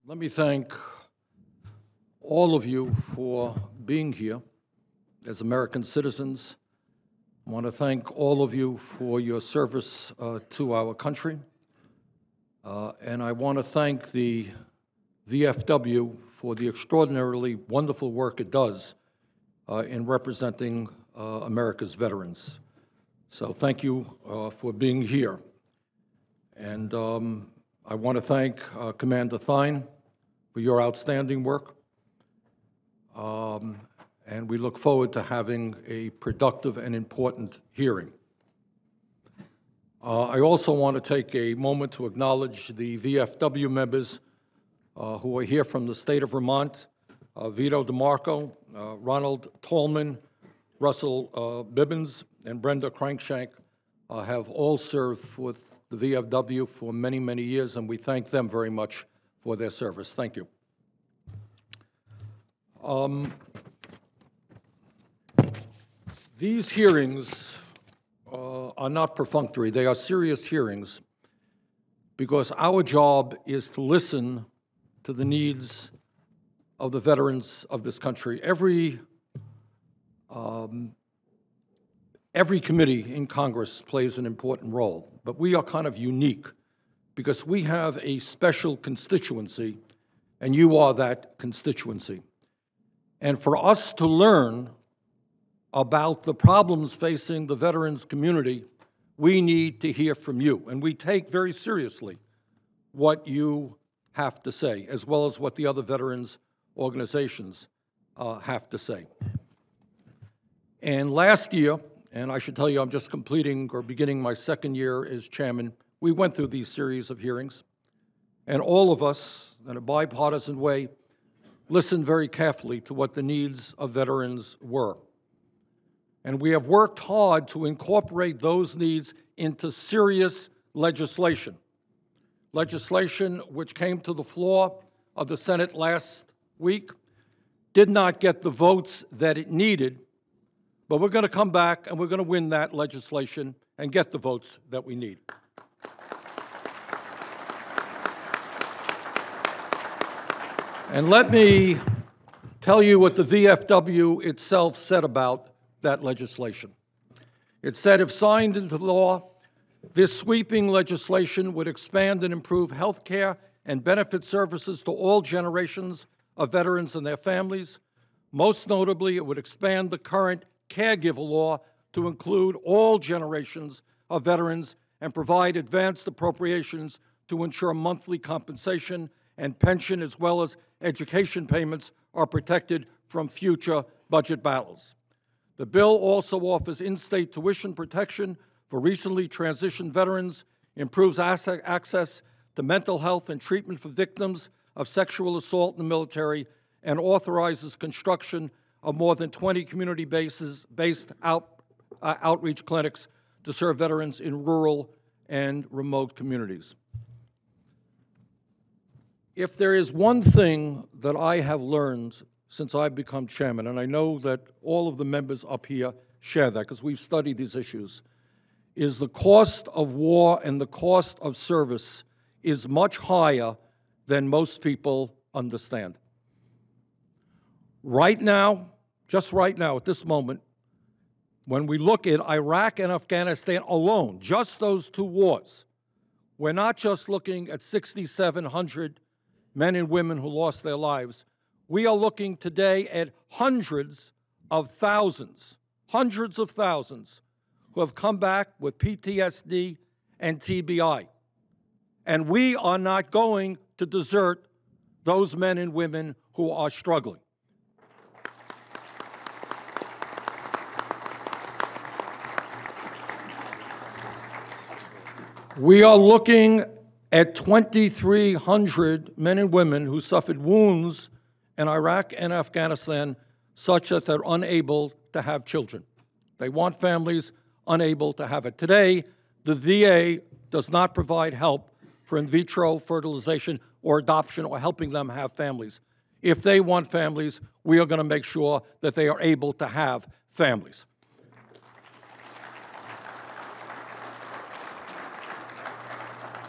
Let me thank all of you for being here as American citizens. I want to thank all of you for your service to our country. And I want to thank the VFW for the extraordinarily wonderful work it does in representing America's veterans. So thank you for being here. And I want to thank Commander Thine for your outstanding work. And we look forward to having a productive and important hearing. I also want to take a moment to acknowledge the VFW members who are here from the state of Vermont. Vito DeMarco, Ronald Tallman, Russell Bibbins, and Brenda Crankshank have all served with the VFW for many, many years, and we thank them very much for their service. Thank you. These hearings are not perfunctory. They are serious hearings because our job is to listen to the needs of the veterans of this country. Every committee in Congress plays an important role, but we are kind of unique because we have a special constituency, and you are that constituency. And for us to learn about the problems facing the veterans community, we need to hear from you. And we take very seriously what you have to say, as well as what the other veterans organizations have to say. And last year, and I should tell you I'm just completing or beginning my second year as chairman, we went through these series of hearings. And all of us, in a bipartisan way, listened very carefully to what the needs of veterans were. And we have worked hard to incorporate those needs into serious legislation. Legislation which came to the floor of the Senate last week did not get the votes that it needed, but we're going to come back and we're going to win that legislation and get the votes that we need. And let me tell you what the VFW itself said about that legislation. It said, if signed into law, this sweeping legislation would expand and improve health care and benefit services to all generations of veterans and their families. Most notably, it would expand the current caregiver law to include all generations of veterans and provide advanced appropriations to ensure monthly compensation and pension, as well as education payments, are protected from future budget battles. The bill also offers in-state tuition protection for recently transitioned veterans, improves access to mental health and treatment for victims of sexual assault in the military, and authorizes construction of more than 20 community-based outreach clinics to serve veterans in rural and remote communities. If there is one thing that I have learned since I've become chairman, and I know that all of the members up here share that because we've studied these issues, is the cost of war and the cost of service is much higher than most people understand. Right now, just right now, at this moment, when we look at Iraq and Afghanistan alone, just those two wars, we're not just looking at 6,700 men and women who lost their lives. We are looking today at hundreds of thousands who have come back with PTSD and TBI. And we are not going to desert those men and women who are struggling. We are looking at 2,300 men and women who suffered wounds in Iraq and Afghanistan such that they're unable to have children. They want families, unable to have it. Today, the VA does not provide help for in vitro fertilization or adoption or helping them have families. If they want families, we are going to make sure that they are able to have families.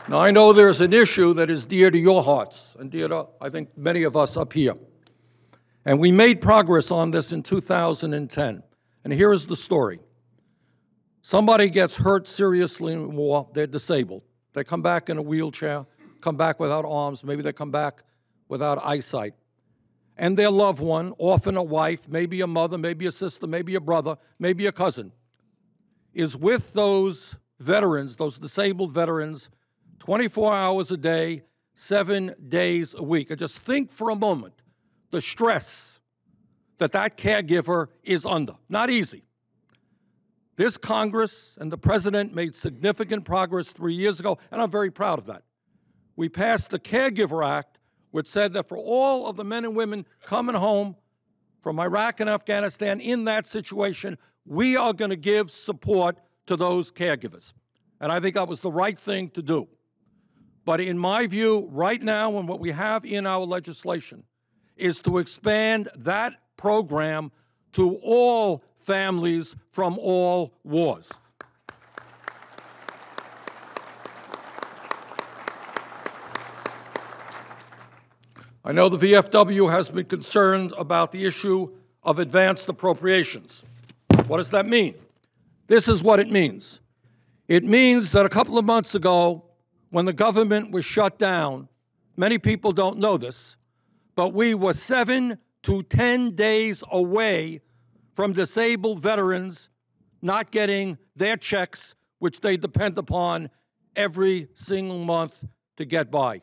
Now, I know there's an issue that is dear to your hearts and dear to, I think, many of us up here. And we made progress on this in 2010. And here is the story. Somebody gets hurt seriously in war, they're disabled. They come back in a wheelchair, come back without arms, maybe they come back without eyesight. And their loved one, often a wife, maybe a mother, maybe a sister, maybe a brother, maybe a cousin, is with those veterans, those disabled veterans, 24 hours a day, 7 days a week. And just think for a moment the stress that that caregiver is under. Not easy. This Congress and the President made significant progress 3 years ago, and I'm very proud of that. We passed the Caregiver Act, which said that for all of the men and women coming home from Iraq and Afghanistan in that situation, we are going to give support to those caregivers. And I think that was the right thing to do. But in my view, right now, and what we have in our legislation is to expand that program to all families from all wars. I know the VFW has been concerned about the issue of advanced appropriations. What does that mean? This is what it means. It means that a couple of months ago, when the government was shut down, many people don't know this, but we were 7 to 10 days away from disabled veterans not getting their checks, which they depend upon every single month to get by.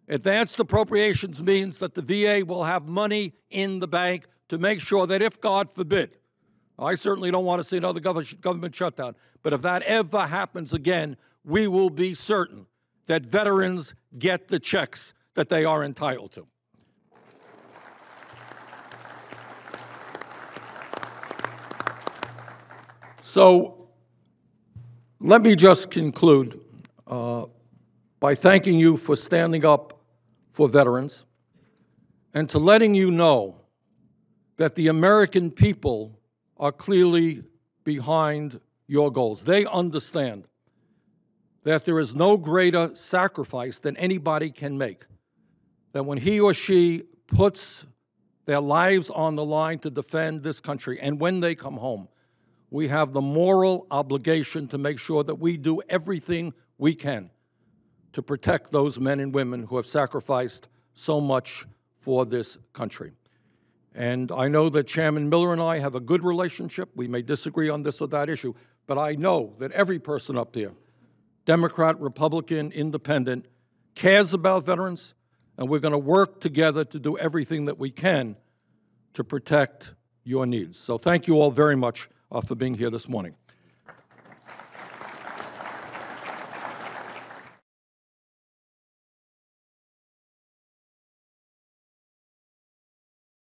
Advanced appropriations means that the VA will have money in the bank to make sure that if, God forbid, I certainly don't want to see another government shutdown, but if that ever happens again, we will be certain that veterans get the checks that they are entitled to. So let me just conclude by thanking you for standing up for veterans and to letting you know that the American people are clearly behind your goals. They understand that there is no greater sacrifice than anybody can make, that when he or she puts their lives on the line to defend this country, and when they come home, we have the moral obligation to make sure that we do everything we can to protect those men and women who have sacrificed so much for this country. And I know that Chairman Miller and I have a good relationship. We may disagree on this or that issue, but I know that every person up there, Democrat, Republican, Independent, cares about veterans, and we're going to work together to do everything that we can to protect your needs. So thank you all very much for being here this morning.